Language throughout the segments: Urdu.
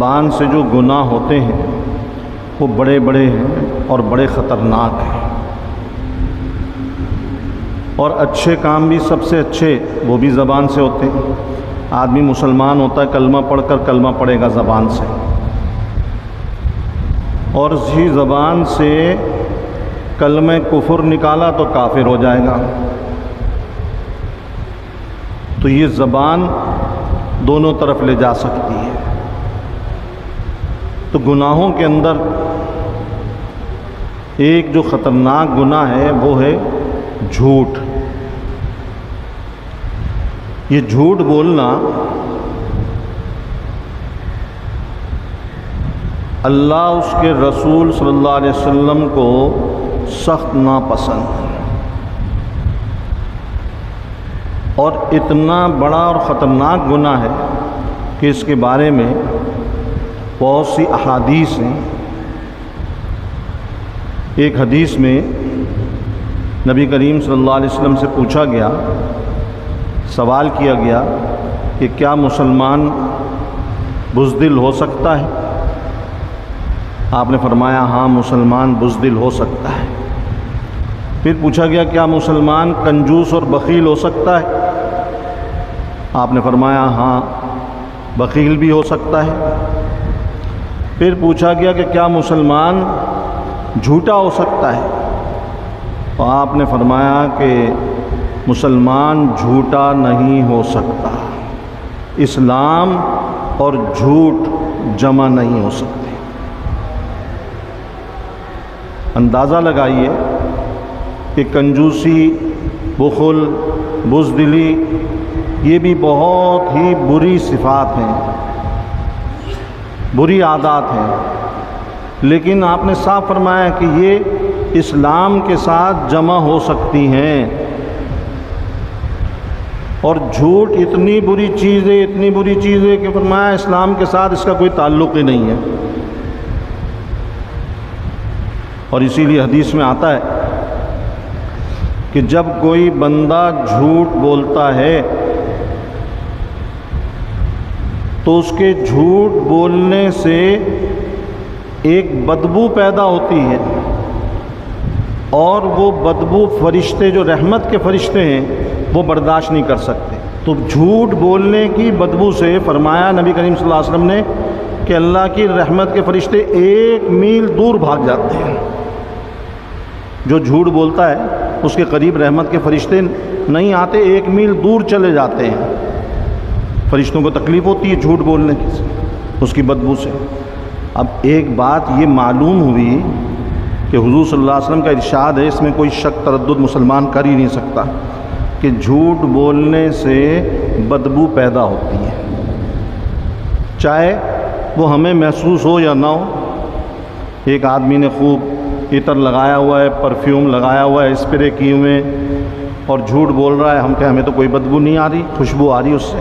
زبان سے جو گناہ ہوتے ہیں وہ بڑے بڑے ہیں اور بڑے خطرناک ہیں، اور اچھے کام بھی سب سے اچھے وہ بھی زبان سے ہوتے ہیں۔ آدمی مسلمان ہوتا ہے کلمہ پڑھ کر کلمہ پڑھے گا زبان سے، اور اسی زبان سے کلمہ کفر نکالا تو کافر ہو جائے گا۔ تو یہ زبان دونوں طرف لے جا سکتی ہے۔ تو گناہوں کے اندر ایک جو خطرناک گناہ ہے وہ ہے جھوٹ۔ یہ جھوٹ بولنا اللہ اس کے رسول صلی اللہ علیہ وسلم کو سخت ناپسند ہے، اور اتنا بڑا اور خطرناک گناہ ہے کہ اس کے بارے میں بہت سی احادیث ہیں۔ ایک حدیث میں نبی کریم صلی اللہ علیہ وسلم سے پوچھا گیا، سوال کیا گیا کہ کیا مسلمان بزدل ہو سکتا ہے؟ آپ نے فرمایا ہاں، مسلمان بزدل ہو سکتا ہے۔ پھر پوچھا گیا کیا مسلمان کنجوس اور بخیل ہو سکتا ہے؟ آپ نے فرمایا ہاں، بخیل بھی ہو سکتا ہے۔ پھر پوچھا گیا کہ کیا مسلمان جھوٹا ہو سکتا ہے؟ تو آپ نے فرمایا کہ مسلمان جھوٹا نہیں ہو سکتا، اسلام اور جھوٹ جمع نہیں ہو سکتے۔ اندازہ لگائیے کہ کنجوسی، بخل، بزدلی یہ بھی بہت ہی بری صفات ہیں، بری عادات ہیں، لیکن آپ نے صاف فرمایا کہ یہ اسلام کے ساتھ جمع ہو سکتی ہیں۔ اور جھوٹ اتنی بری چیز ہے، اتنی بری چیز ہے کہ فرمایا اسلام کے ساتھ اس کا کوئی تعلق ہی نہیں ہے۔ اور اسی لیے حدیث میں آتا ہے کہ جب کوئی بندہ جھوٹ بولتا ہے تو اس کے جھوٹ بولنے سے ایک بدبو پیدا ہوتی ہے، اور وہ بدبو فرشتے جو رحمت کے فرشتے ہیں وہ برداشت نہیں کر سکتے۔ تو جھوٹ بولنے کی بدبو سے فرمایا نبی کریم صلی اللہ علیہ وسلم نے کہ اللہ کی رحمت کے فرشتے 1 میل دور بھاگ جاتے ہیں۔ جو جھوٹ بولتا ہے اس کے قریب رحمت کے فرشتے نہیں آتے، 1 میل دور چلے جاتے ہیں۔ فرشتوں کو تکلیف ہوتی ہے جھوٹ بولنے کی، اس کی بدبو سے۔ اب ایک بات یہ معلوم ہوئی کہ حضور صلی اللہ علیہ وسلم کا ارشاد ہے، اس میں کوئی شک تردد مسلمان کر ہی نہیں سکتا کہ جھوٹ بولنے سے بدبو پیدا ہوتی ہے، چاہے وہ ہمیں محسوس ہو یا نہ ہو۔ ایک آدمی نے خوب عطر لگایا ہوا ہے، پرفیوم لگایا ہوا ہے، اسپرے کیے ہوئے، اور جھوٹ بول رہا ہے، ہم کہیں ہمیں تو کوئی بدبو نہیں آ رہی، خوشبو آ رہی اس سے۔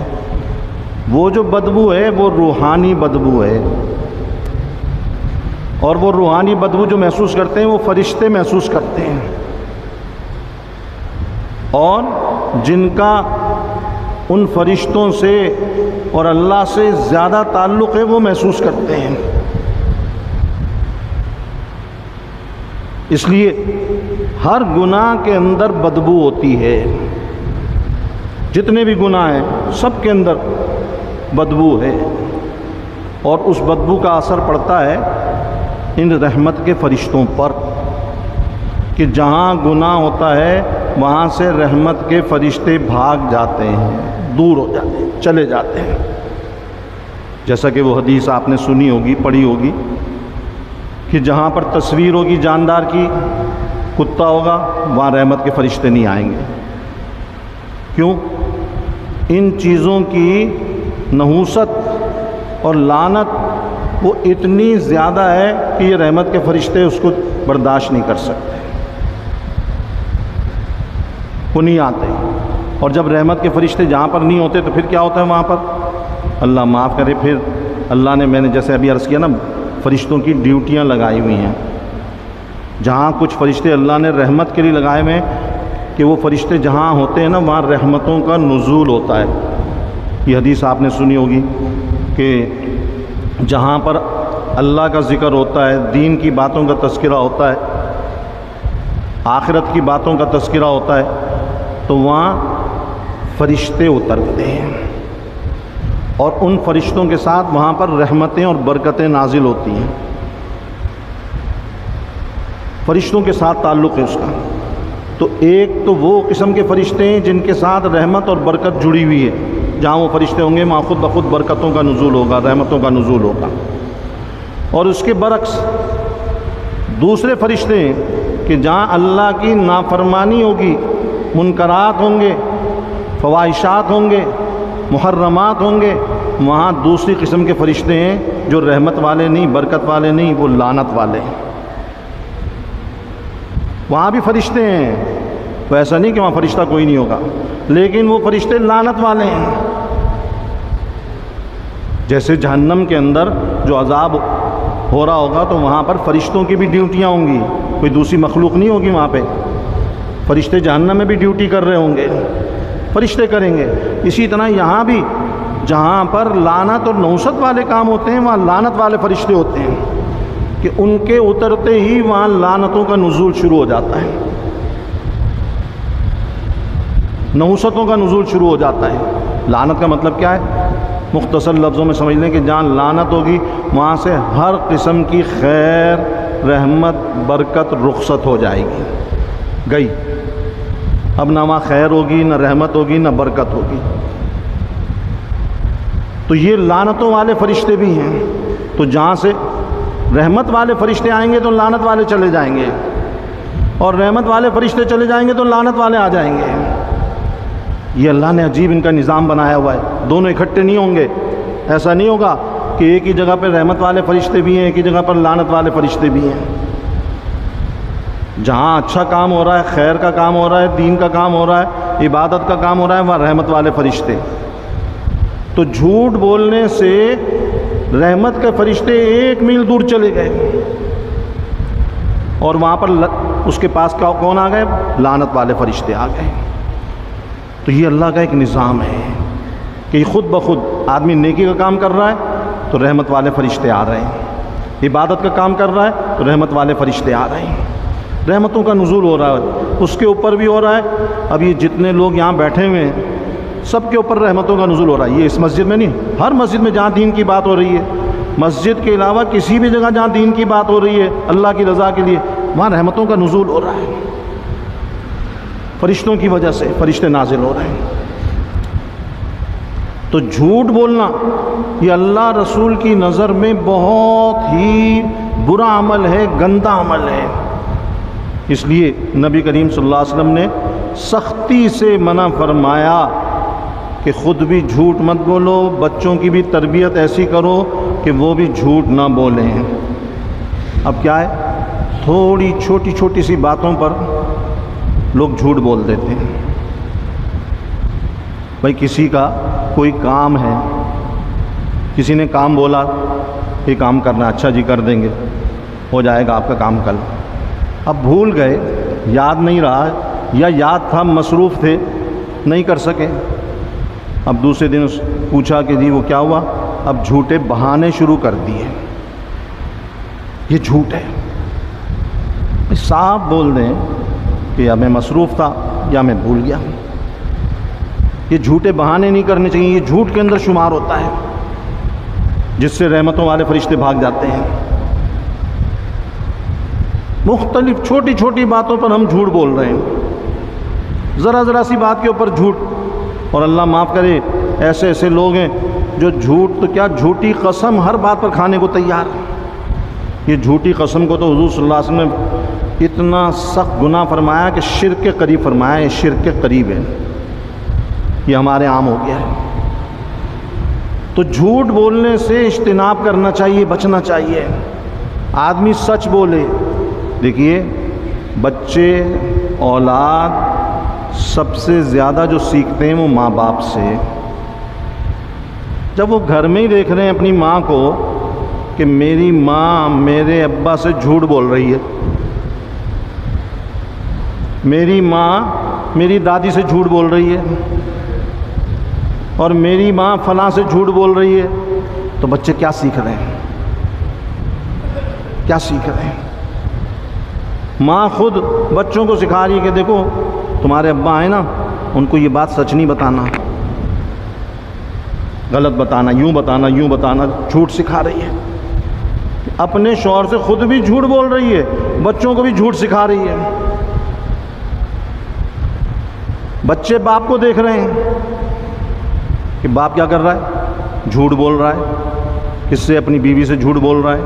وہ جو بدبو ہے وہ روحانی بدبو ہے، اور وہ روحانی بدبو جو محسوس کرتے ہیں وہ فرشتے محسوس کرتے ہیں، اور جن کا ان فرشتوں سے اور اللہ سے زیادہ تعلق ہے وہ محسوس کرتے ہیں۔ اس لیے ہر گناہ کے اندر بدبو ہوتی ہے، جتنے بھی گناہ ہیں سب کے اندر بدبو ہے، اور اس بدبو کا اثر پڑتا ہے ان رحمت کے فرشتوں پر، کہ جہاں گناہ ہوتا ہے وہاں سے رحمت کے فرشتے بھاگ جاتے ہیں، دور ہو جاتے ہیں، چلے جاتے ہیں۔ جیسا کہ وہ حدیث آپ نے سنی ہوگی، پڑھی ہوگی، کہ جہاں پر تصویر ہوگی جاندار کی، کتا ہوگا، وہاں رحمت کے فرشتے نہیں آئیں گے۔ کیوں؟ ان چیزوں کی نحوست اور لعنت وہ اتنی زیادہ ہے کہ یہ رحمت کے فرشتے اس کو برداشت نہیں کر سکتے، وہ نہیں آتے۔ اور جب رحمت کے فرشتے جہاں پر نہیں ہوتے تو پھر کیا ہوتا ہے وہاں پر؟ اللہ معاف کرے، پھر اللہ نے، میں نے جیسے ابھی عرض کیا نا، فرشتوں کی ڈیوٹیاں لگائی ہوئی ہیں۔ جہاں کچھ فرشتے اللہ نے رحمت کے لیے لگائے ہوئے ہیں کہ وہ فرشتے جہاں ہوتے ہیں نا وہاں رحمتوں کا نزول ہوتا ہے۔ یہ حدیث آپ نے سنی ہوگی کہ جہاں پر اللہ کا ذکر ہوتا ہے، دین کی باتوں کا تذکرہ ہوتا ہے، آخرت کی باتوں کا تذکرہ ہوتا ہے، تو وہاں فرشتے اترتے ہیں، اور ان فرشتوں کے ساتھ وہاں پر رحمتیں اور برکتیں نازل ہوتی ہیں۔ فرشتوں کے ساتھ تعلق ہے اس کا۔ تو ایک تو وہ قسم کے فرشتے ہیں جن کے ساتھ رحمت اور برکت جڑی ہوئی ہے، جہاں وہ فرشتے ہوں گے وہاں خود بخود برکتوں کا نزول ہوگا، رحمتوں کا نزول ہوگا۔ اور اس کے برعکس دوسرے فرشتے ہیں کہ جہاں اللہ کی نافرمانی ہوگی، منکرات ہوں گے، فواحشات ہوں گے، محرمات ہوں گے، وہاں دوسری قسم کے فرشتے ہیں جو رحمت والے نہیں، برکت والے نہیں، وہ لعنت والے ہیں۔ وہاں بھی فرشتے ہیں، تو ایسا نہیں کہ وہاں فرشتہ کوئی نہیں ہوگا، لیکن وہ فرشتے لعنت والے ہیں۔ جیسے جہنم کے اندر جو عذاب ہو رہا ہوگا تو وہاں پر فرشتوں کی بھی ڈیوٹیاں ہوں گی، کوئی دوسری مخلوق نہیں ہوگی وہاں پہ، فرشتے جہنم میں بھی ڈیوٹی کر رہے ہوں گے، فرشتے کریں گے۔ اسی طرح یہاں بھی جہاں پر لعنت اور نحوست والے کام ہوتے ہیں وہاں لعنت والے فرشتے ہوتے ہیں، کہ ان کے اترتے ہی وہاں لعنتوں کا نزول شروع ہو جاتا ہے، نحوستوں کا نزول شروع ہو جاتا ہے۔ لعنت کا مطلب کیا ہے؟ مختصر لفظوں میں سمجھ لیں کہ جہاں لعنت ہوگی وہاں سے ہر قسم کی خیر، رحمت، برکت رخصت ہو جائے گی، گئی۔ اب نہ وہاں خیر ہوگی، نہ رحمت ہوگی، نہ برکت ہوگی۔ تو یہ لعنتوں والے فرشتے بھی ہیں۔ تو جہاں سے رحمت والے فرشتے آئیں گے تو لعنت والے چلے جائیں گے، اور رحمت والے فرشتے چلے جائیں گے تو لعنت والے آ جائیں گے۔ یہ اللہ نے عجیب ان کا نظام بنایا ہوا ہے، دونوں اکٹھے نہیں ہوں گے۔ ایسا نہیں ہوگا کہ ایک ہی جگہ پہ رحمت والے فرشتے بھی ہیں، ایک ہی جگہ پر لعنت والے فرشتے بھی ہیں۔ جہاں اچھا کام ہو رہا ہے، خیر کا کام ہو رہا ہے، دین کا کام ہو رہا ہے، عبادت کا کام ہو رہا ہے، وہاں رحمت والے فرشتے۔ تو جھوٹ بولنے سے رحمت کے فرشتے 1 میل دور چلے گئے، اور وہاں پر اس کے پاس کون آ گئے؟ لعنت والے فرشتے آ گئے۔ تو یہ اللہ کا ایک نظام ہے کہ خود بخود آدمی نیکی کا کام کر رہا ہے تو رحمت والے فرشتے آ رہے ہیں، عبادت کا کام کر رہا ہے تو رحمت والے فرشتے آ رہے ہیں، رحمتوں کا نزول ہو رہا ہے، اس کے اوپر بھی ہو رہا ہے۔ اب یہ جتنے لوگ یہاں بیٹھے ہوئے ہیں سب کے اوپر رحمتوں کا نزول ہو رہا ہے۔ یہ اس مسجد میں نہیں، ہر مسجد میں جہاں دین کی بات ہو رہی ہے، مسجد کے علاوہ کسی بھی جگہ جہاں دین کی بات ہو رہی ہے اللہ کی رضا کے لیے، وہاں رحمتوں کا نزول ہو رہا ہے، فرشتوں کی وجہ سے فرشتے نازل ہو رہے ہیں۔ تو جھوٹ بولنا یہ اللہ رسول کی نظر میں بہت ہی برا عمل ہے، گندا عمل ہے۔ اس لیے نبی کریم صلی اللہ علیہ وسلم نے سختی سے منع فرمایا کہ خود بھی جھوٹ مت بولو، بچوں کی بھی تربیت ایسی کرو کہ وہ بھی جھوٹ نہ بولیں۔ اب کیا ہے، تھوڑی چھوٹی چھوٹی سی باتوں پر لوگ جھوٹ بول دیتے ہیں۔ بھائی کسی کا کوئی کام ہے، کسی نے کام بولا یہ کام کرنا، اچھا جی کر دیں گے، ہو جائے گا آپ کا کام کل۔ اب بھول گئے، یاد نہیں رہا، یا یاد تھا مصروف تھے نہیں کر سکے۔ اب دوسرے دن پوچھا کہ جی وہ کیا ہوا، اب جھوٹے بہانے شروع کر دیے۔ یہ جھوٹ ہے۔ صاف بول دیں کہ یا میں مصروف تھا یا میں بھول گیا۔ یہ جھوٹے بہانے نہیں کرنے چاہیے، یہ جھوٹ کے اندر شمار ہوتا ہے جس سے رحمتوں والے فرشتے بھاگ جاتے ہیں۔ مختلف چھوٹی چھوٹی باتوں پر ہم جھوٹ بول رہے ہیں، ذرا ذرا سی بات کے اوپر جھوٹ۔ اور اللہ معاف کرے، ایسے ایسے لوگ ہیں جو جھوٹ تو کیا، جھوٹی قسم ہر بات پر کھانے کو تیار۔ یہ جھوٹی قسم کو تو حضور صلی اللہ علیہ وسلم نے اتنا سخت گناہ فرمایا کہ شرک کے قریب فرمایا، یہ شرک کے قریب ہے، یہ ہمارے عام ہو گیا ہے۔ تو جھوٹ بولنے سے اجتناب کرنا چاہیے، بچنا چاہیے، آدمی سچ بولے۔ دیکھیے بچے، اولاد سب سے زیادہ جو سیکھتے ہیں وہ ماں باپ سے۔ جب وہ گھر میں ہی دیکھ رہے ہیں اپنی ماں کو کہ میری ماں میرے ابا سے جھوٹ بول رہی ہے، میری ماں میری دادی سے جھوٹ بول رہی ہے، اور میری ماں فلاں سے جھوٹ بول رہی ہے، تو بچے کیا سیکھ رہے ہیں؟ کیا سیکھ رہے ہیں؟ ماں خود بچوں کو سکھا رہی ہے کہ دیکھو تمہارے ابا آئے نا، ان کو یہ بات سچ نہیں بتانا، غلط بتانا، یوں بتانا، یوں بتانا، جھوٹ سکھا رہی ہے۔ اپنے شوہر سے خود بھی جھوٹ بول رہی ہے، بچوں کو بھی جھوٹ سکھا رہی ہے۔ بچے باپ کو دیکھ رہے ہیں کہ باپ کیا کر رہا ہے، جھوٹ بول رہا ہے، کس سے؟ اپنی بیوی سے جھوٹ بول رہا ہے۔